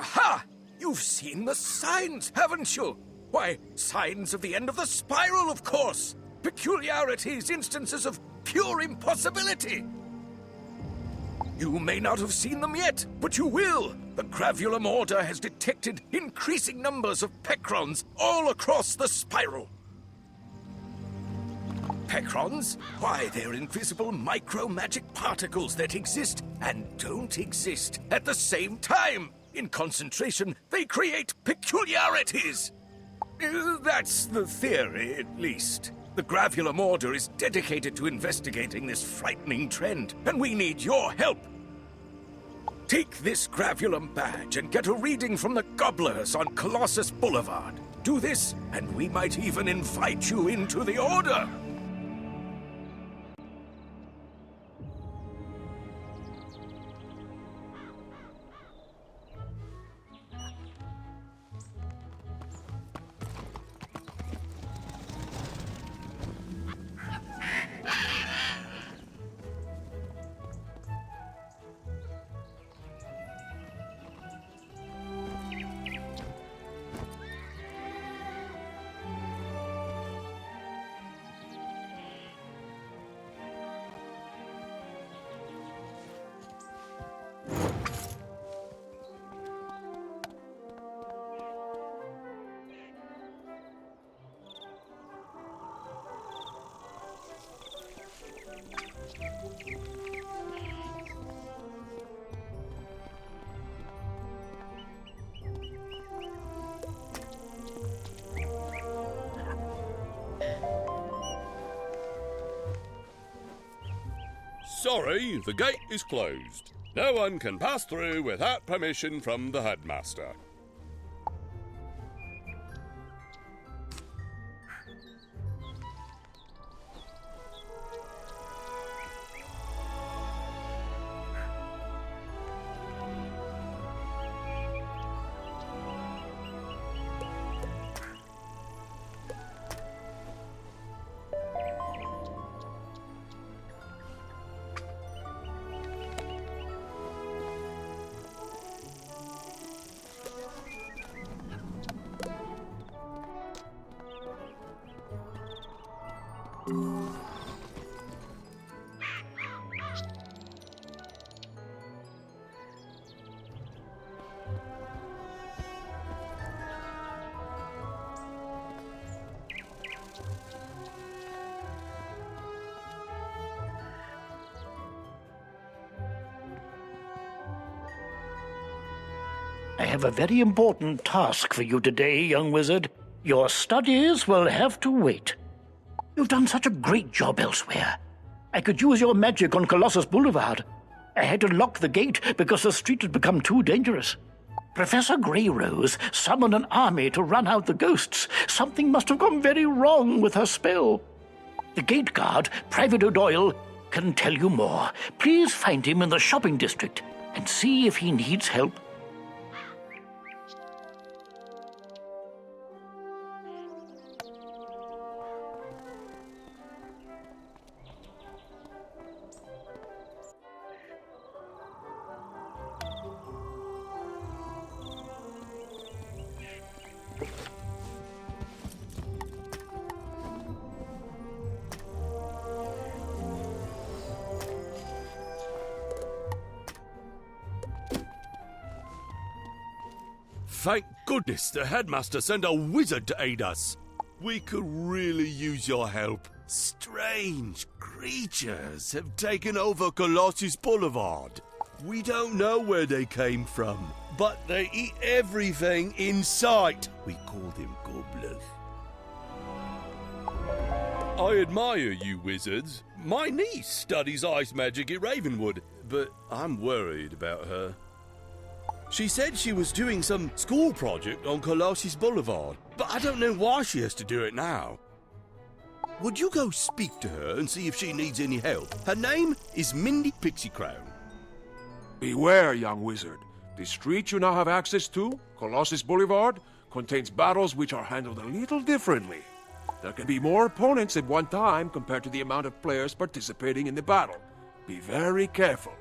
Aha! You've seen the signs, haven't you? Why, signs of the end of the spiral, of course! Peculiarities, instances of pure impossibility! You may not have seen them yet, but you will! The Gravulum Order has detected increasing numbers of Pecrons all across the spiral. Pecrons? Why, they're invisible micro-magic particles that exist and don't exist at the same time. In concentration, they create peculiarities. That's the theory, at least. The Gravulum Order is dedicated to investigating this frightening trend, and we need your help. Take this Gravulum badge and get a reading from the Gobblers on Colossus Boulevard. Do this, and we might even invite you into the Order. Sorry, the gate is closed. No one can pass through without permission from the headmaster. I have a very important task for you today, young wizard. Your studies will have to wait. You've done such a great job elsewhere. I could use your magic on Colossus Boulevard. I had to lock the gate because the street had become too dangerous. Professor Greyrose summoned an army to run out the ghosts. Something must have gone very wrong with her spell. The gate guard, Private O'Doyle, can tell you more. Please find him in the shopping district and see if he needs help. Thank goodness the headmaster sent a wizard to aid us. We could really use your help. Strange creatures have taken over Colossus Boulevard. We don't know where they came from, but they eat everything in sight. We call them Gobblers. I admire you wizards. My niece studies ice magic at Ravenwood, but I'm worried about her. She said she was doing some school project on Colossus Boulevard, but I don't know why she has to do it now. Would you go speak to her and see if she needs any help? Her name is Mindy Pixiecrown. Beware, young wizard. The street you now have access to, Colossus Boulevard, contains battles which are handled a little differently. There can be more opponents at one time compared to the amount of players participating in the battle. Be very careful.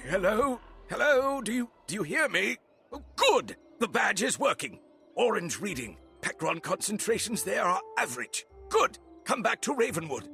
Hello? Hello? Do you hear me? Oh, good! The badge is working. Orange reading. Pecron concentrations there are average. Good! Come back to Ravenwood.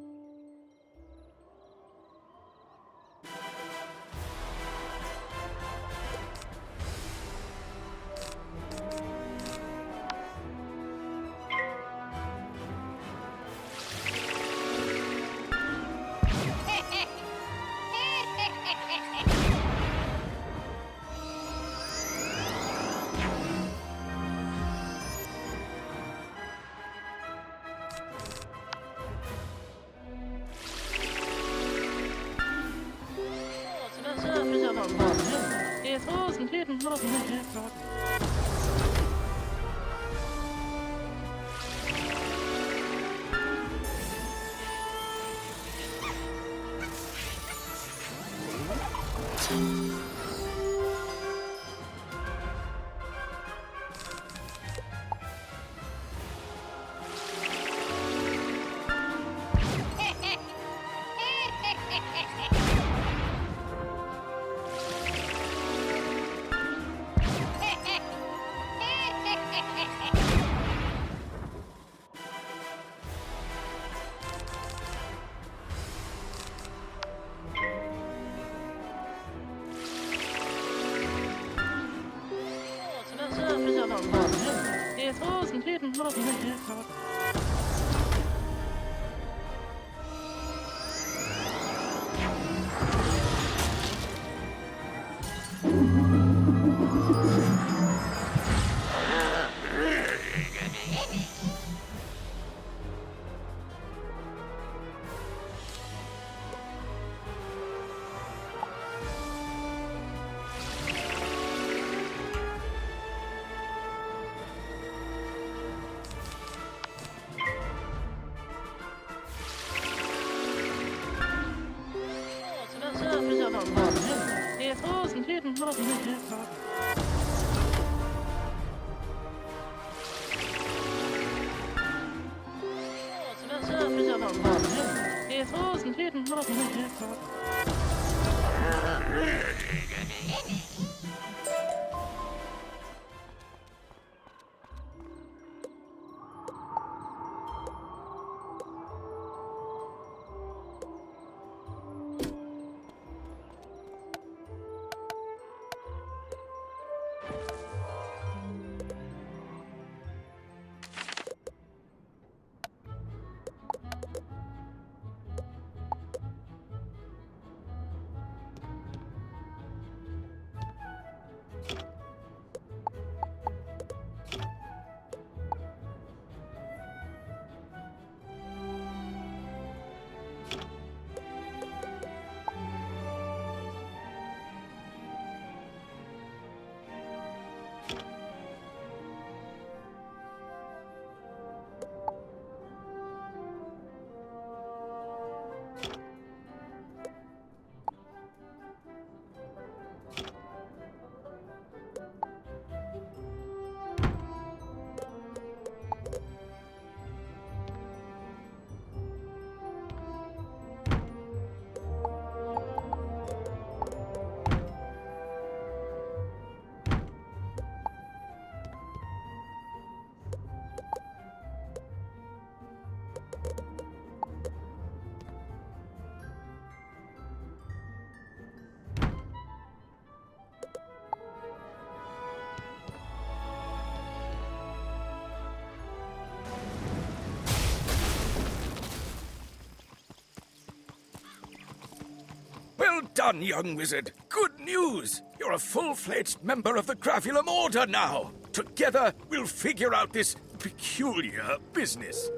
Well done, young wizard. Good news. You're a full-fledged member of the Gravulum Order now. Together, we'll figure out this peculiar business.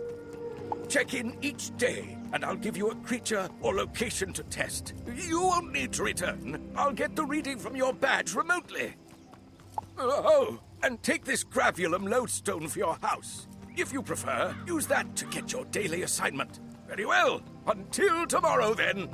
Check in each day, and I'll give you a creature or location to test. You won't need to return. I'll get the reading from your badge remotely. Oh, and take this Gravulum lodestone for your house. If you prefer, use that to get your daily assignment. Very well. Until tomorrow, then.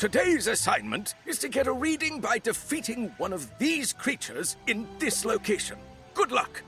Today's assignment is to get a reading by defeating one of these creatures in this location. Good luck!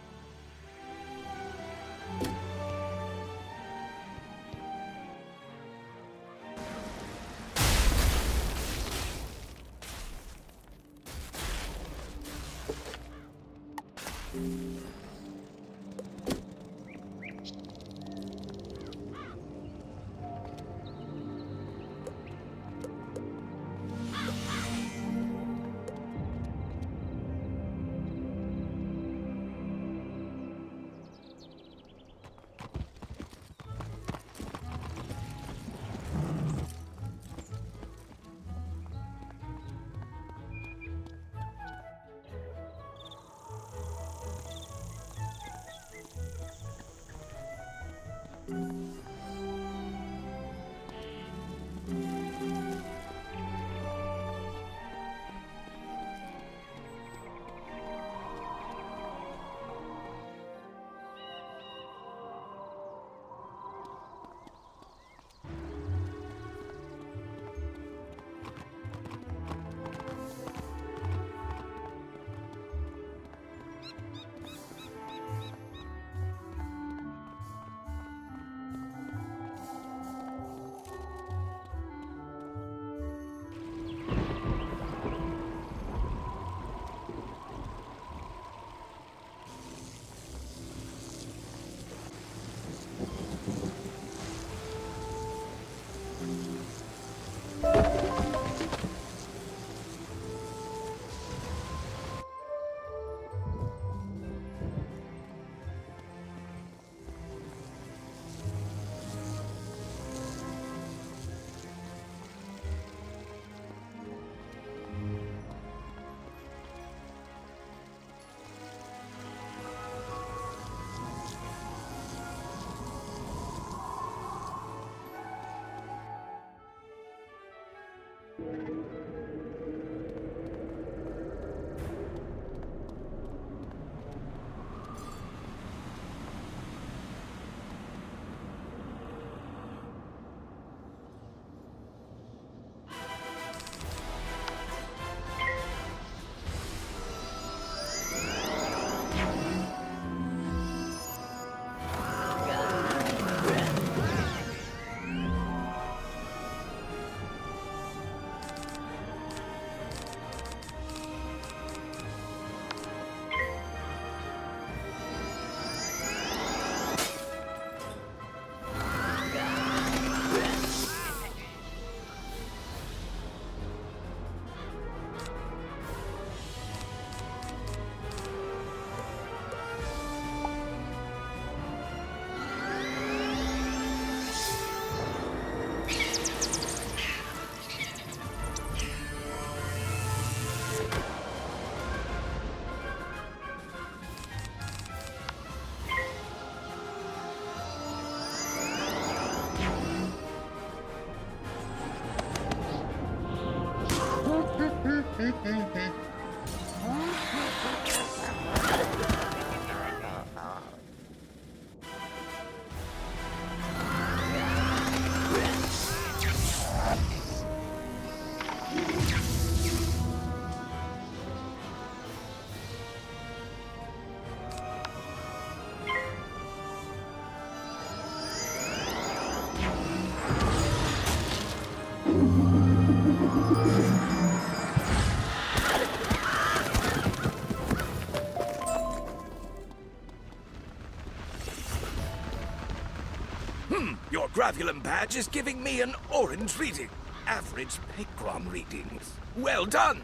Your Gravulum badge is giving me an orange reading. Average Pigrom readings. Well done!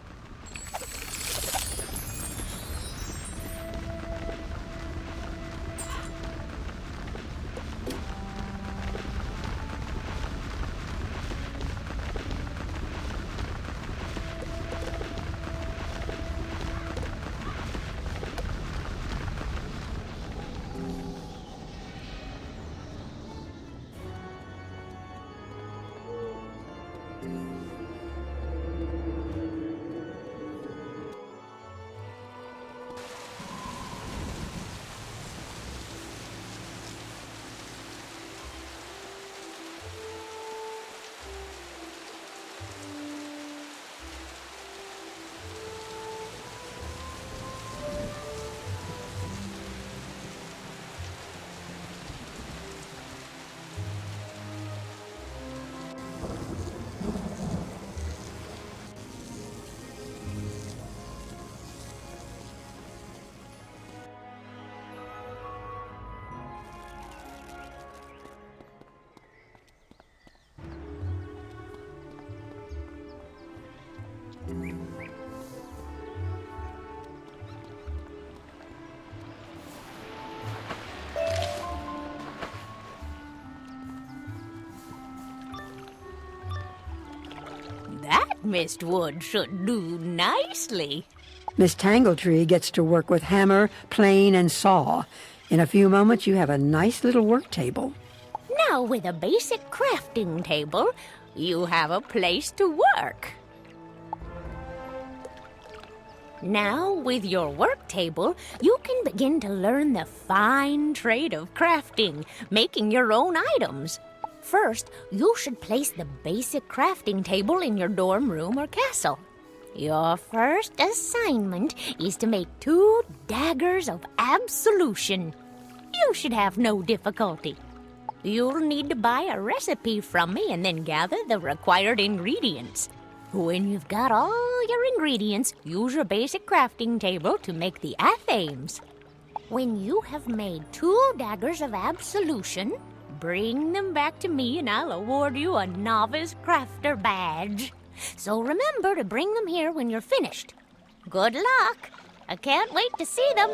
Mistwood should do nicely. Miss Tangletree gets to work with hammer, plane, and saw. In a few moments, you have a nice little work table. Now, with a basic crafting table, you have a place to work. Now, with your work table, you can begin to learn the fine trade of crafting, making your own items. First, you should place the basic crafting table in your dorm room or castle. Your first assignment is to make 2 daggers of absolution. You should have no difficulty. You'll need to buy a recipe from me and then gather the required ingredients. When you've got all your ingredients, use your basic crafting table to make the athames. When you have made 2 daggers of absolution, bring them back to me and I'll award you a novice crafter badge. So remember to bring them here when you're finished. Good luck! I can't wait to see them.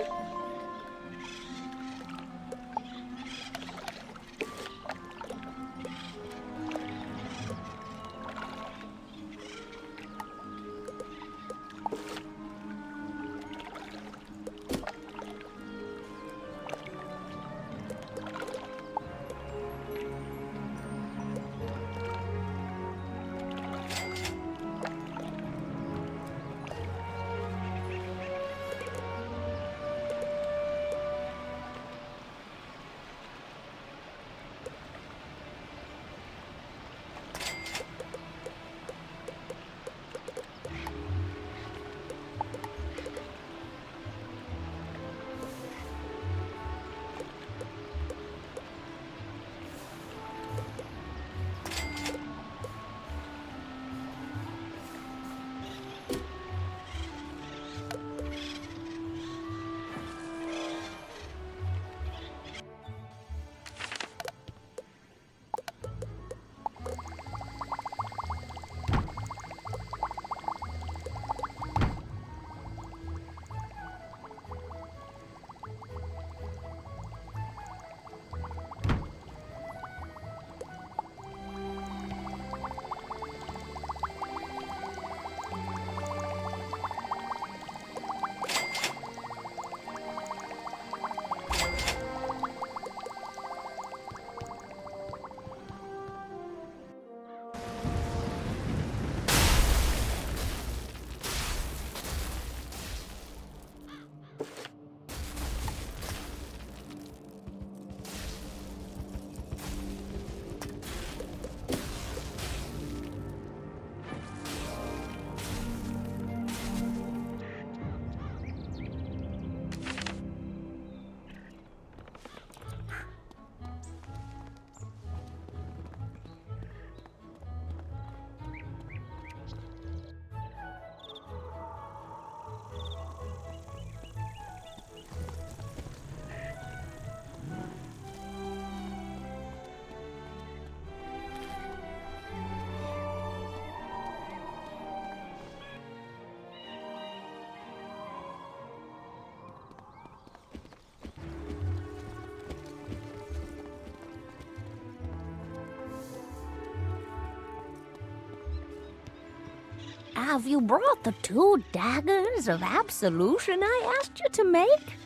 Have you brought the 2 daggers of absolution I asked you to make?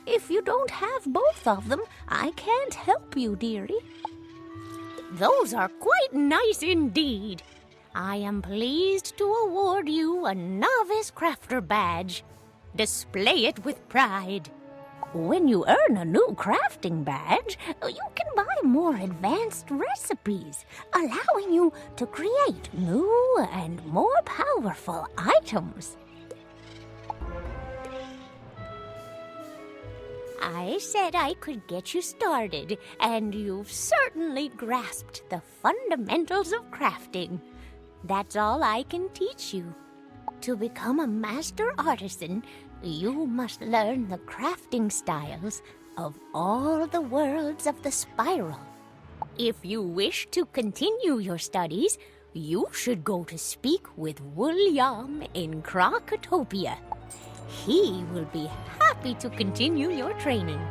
If you don't have both of them, I can't help you, dearie. Those are quite nice indeed. I am pleased to award you a novice crafter badge. Display it with pride. When you earn a new crafting badge, you can buy more advanced recipes, allowing you to create new and more powerful items. I said I could get you started, and you've certainly grasped the fundamentals of crafting. That's all I can teach you. To become a master artisan, you must learn the crafting styles of all the worlds of the spiral. If you wish to continue your studies, you should go to speak with William in Krokotopia. He will be happy to continue your training.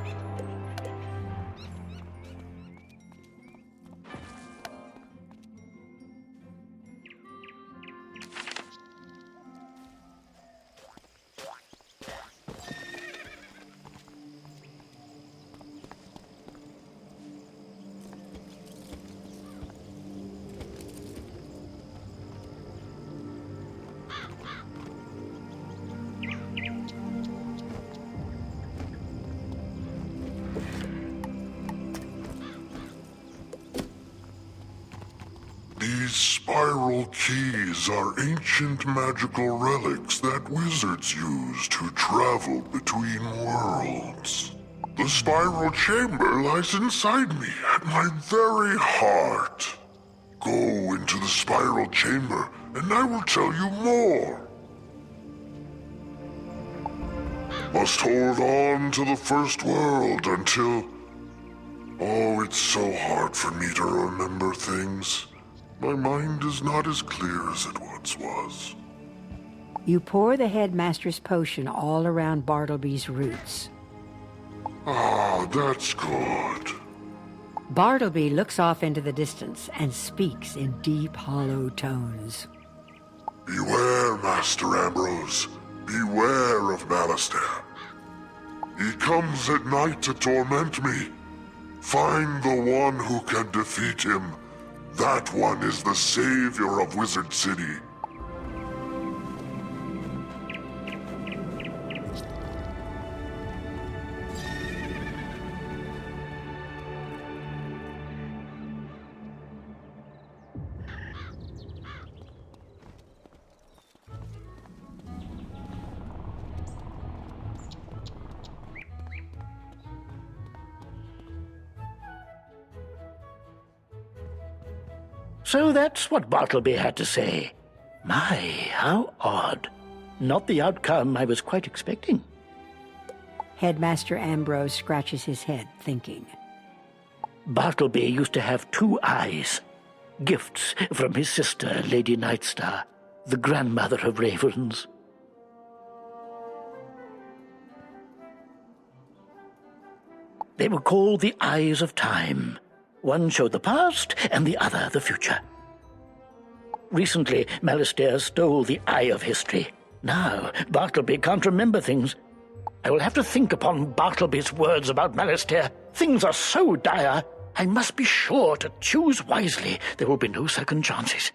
These spiral keys are ancient magical relics that wizards use to travel between worlds. The spiral chamber lies inside me, at my very heart. Go into the spiral chamber, and I will tell you more. Must hold on to the first world until... Oh, it's so hard for me to remember things. My mind is not as clear as it once was. You pour the headmaster's potion all around Bartleby's roots. Ah, that's good. Bartleby looks off into the distance and speaks in deep, hollow tones. Beware, Master Ambrose. Beware of Malistaire. He comes at night to torment me. Find the one who can defeat him. That one is the savior of Wizard City. So that's what Bartleby had to say. My, how odd. Not the outcome I was quite expecting. Headmaster Ambrose scratches his head, thinking. Bartleby used to have 2 eyes. Gifts from his sister, Lady Nightstar, the grandmother of ravens. They were called the Eyes of Time. One showed the past, and the other the future. Recently, Malistaire stole the Eye of History. Now, Bartleby can't remember things. I will have to think upon Bartleby's words about Malistaire. Things are so dire, I must be sure to choose wisely. There will be no second chances.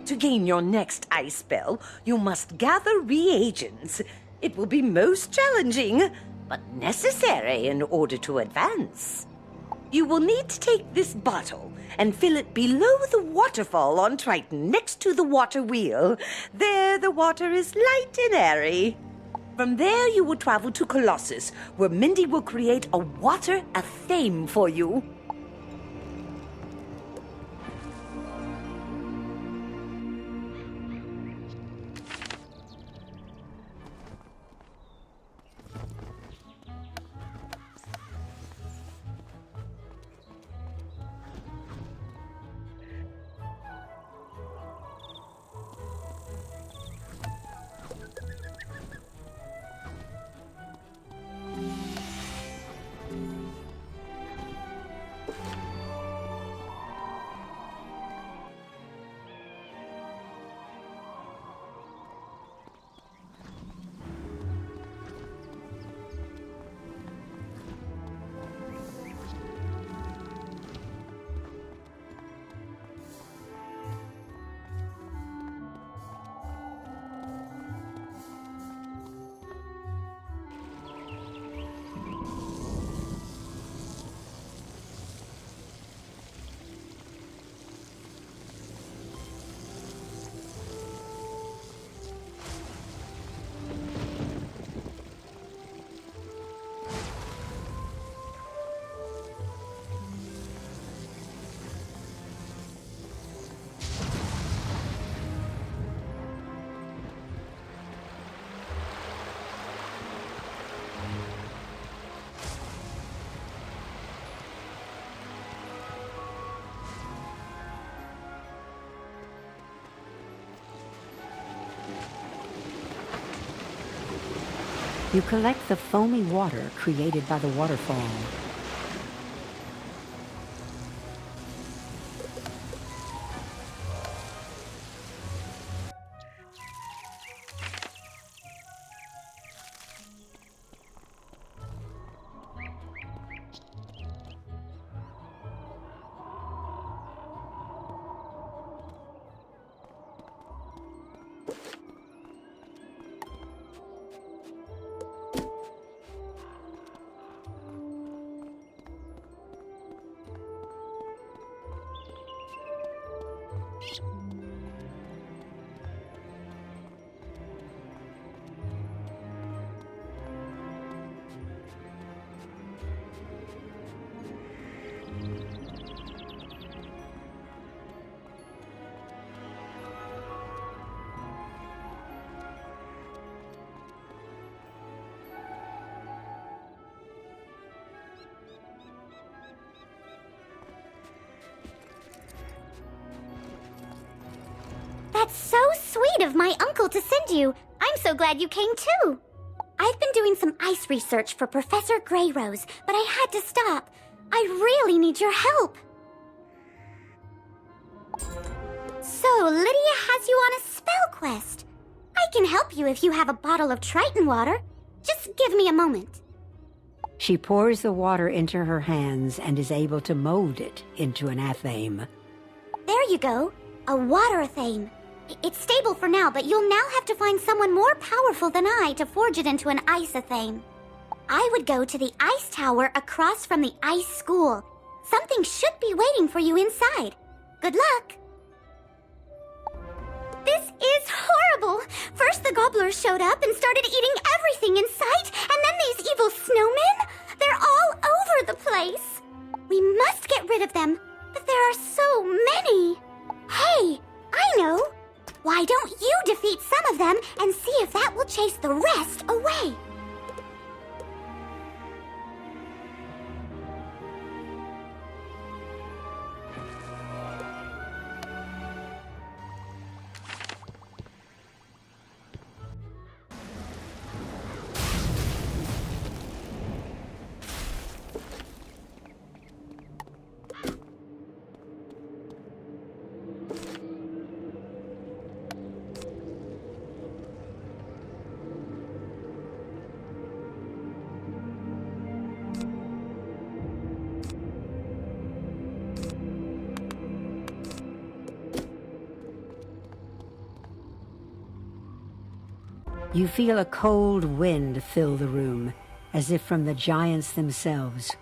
To gain your next ice spell, you must gather reagents. It will be most challenging, but necessary in order to advance. You will need to take this bottle and fill it below the waterfall on Triton, next to the water wheel. There the water is light and airy. From there you will travel to Colossus, where Mindy will create a water of fame for you. You collect the foamy water created by the waterfall. That's so sweet of my uncle to send you. I'm so glad you came too. I've been doing some ice research for Professor Greyrose, but I had to stop. I really need your help. So, Lydia has you on a spell quest. I can help you if you have a bottle of Triton water. Just give me a moment. She pours the water into her hands and is able to mold it into an athame. There you go. A water athame. It's stable for now, but you'll now have to find someone more powerful than I to forge it into an ice athame. I would go to the ice tower across from the ice school. Something should be waiting for you inside. Good luck. This is horrible! First the Gobblers showed up and started eating everything in sight, and then these evil snowmen? They're all over the place! We must get rid of them, but there are so many! Hey, I know! Why don't you defeat some of them and see if that will chase the rest away? You feel a cold wind fill the room, as if from the giants themselves.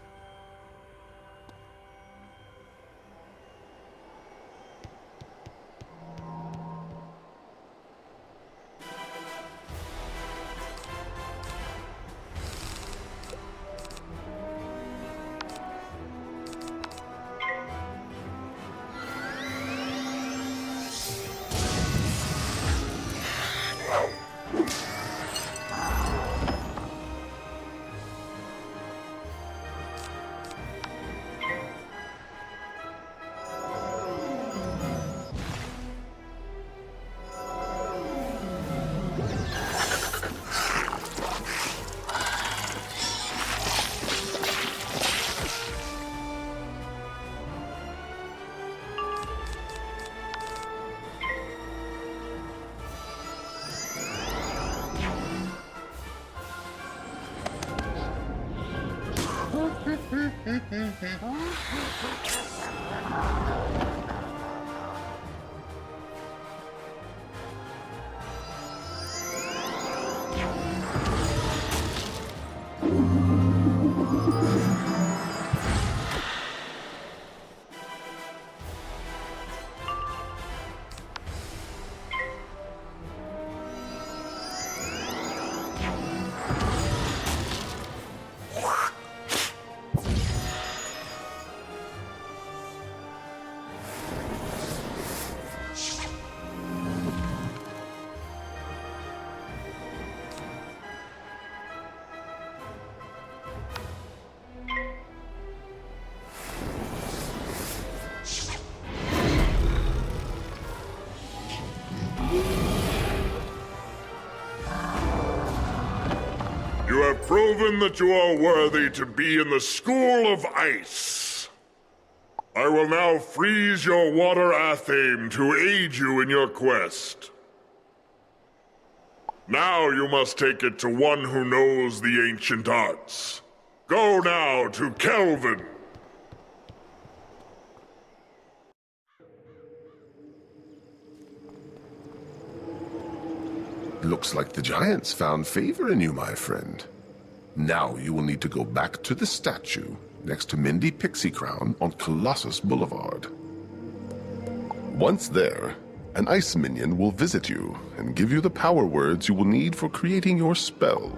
proven that you are worthy to be in the School of Ice. I will now freeze your water athame to aid you in your quest. Now you must take it to one who knows the ancient arts. Go now to Kelvin. Looks like the giants found favor in you, my friend. Now you will need to go back to the statue next to Mindy Pixie Crown on Colossus Boulevard. Once there, an ice minion will visit you and give you the power words you will need for creating your spell.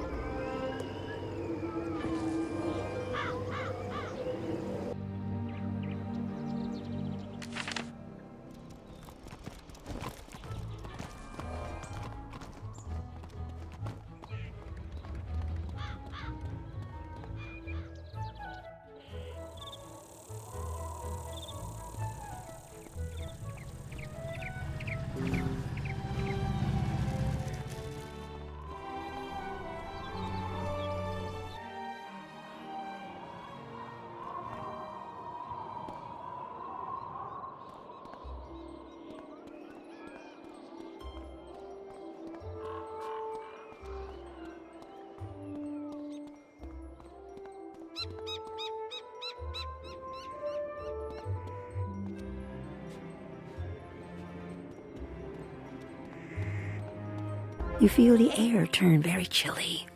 You feel the air turn very chilly.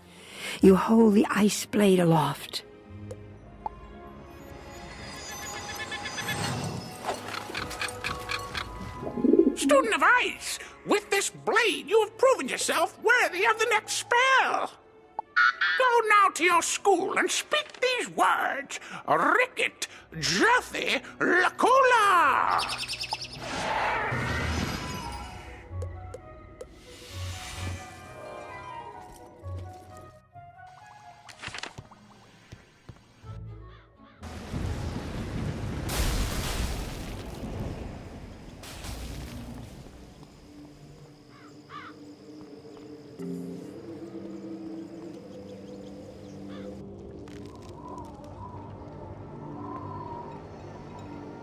You hold the ice blade aloft. Student of Ice, with this blade you have proven yourself worthy of the next spell. Go now to your school and speak these words. Ricket, Juthy, Lacola.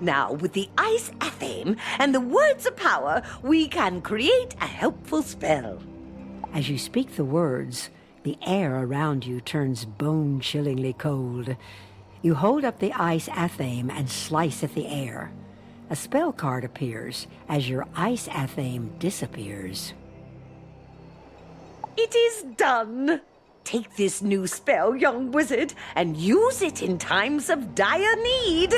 Now, with the ice athame and the words of power, we can create a helpful spell. As you speak the words, the air around you turns bone-chillingly cold. You hold up the ice athame and slice at the air. A spell card appears as your ice athame disappears. It is done. Take this new spell, young wizard, and use it in times of dire need.